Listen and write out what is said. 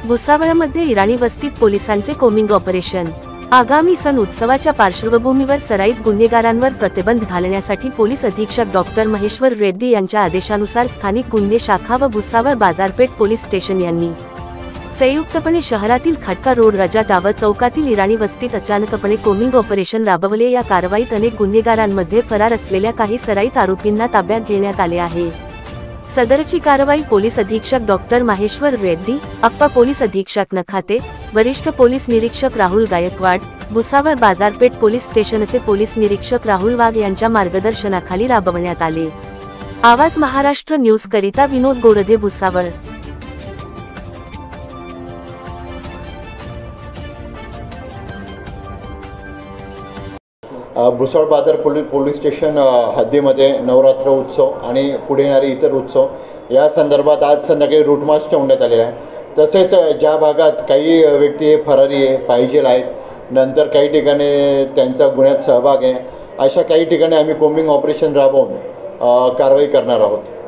भुसावळमध्ये इराणी वस्तीत पोलिसांचे combing operation. आगामी सण उत्सवाच्या पार्श्वभूमीवर सराईत गुन्हेगारांवर प्रतिबंध घालण्यासाठी पोलीस अधीक्षक डॉक्टर महेश्वर रेड्डी यांच्या आदेशानुसार स्थानिक गुन्हे शाखा व भुसावळ बाजारपेठ पोलीस स्टेशन यांनी संयुक्तपणे शहरातील खटका रोड रजा टावर चौकातील इराणी वस्तीत अचानकपणे कोमिंग ऑपरेशन राबवले। या कारवाईत अनेक गुन्हेगारांमध्ये फरार असलेल्या काही सराईत आरोपींना ताब्यात घेण्यात आले आहे। सदरची कारवाई पोलीस अधीक्षक डॉक्टर महेश्वर रेड्डी, अप्पा पोलीस अधीक्षक नखाते, वरिष्ठ पोलीस निरीक्षक राहुल गायकवाड, भुसावळ बाजारपेठ पोलीस स्टेशनचे पोलीस निरीक्षक राहुल वाघ यांच्या मार्गदर्शनाखाली राबवण्यात आले। आवाज महाराष्ट्र न्यूज करिता विनोद गोरधे, भुसावळ। भुसावळ बाजार पोलीस स्टेशन हद्दीमध्ये नवरात्र उत्सव आणि पुढे येणारे इतर उत्सव या संदर्भात आज संध्याकाळी रूट मार्च ठेवण्यात आलेला आहे। तसेच ज्या भागात काही व्यक्ती फरारी आहे, पाहिजेल आहेत, नंतर काही ठिकाणी त्यांचा गुन्ह्यात सहभाग आहे, अशा काही ठिकाणी आम्ही कोम्बिंग ऑपरेशन राबवून कारवाई करणार आहोत।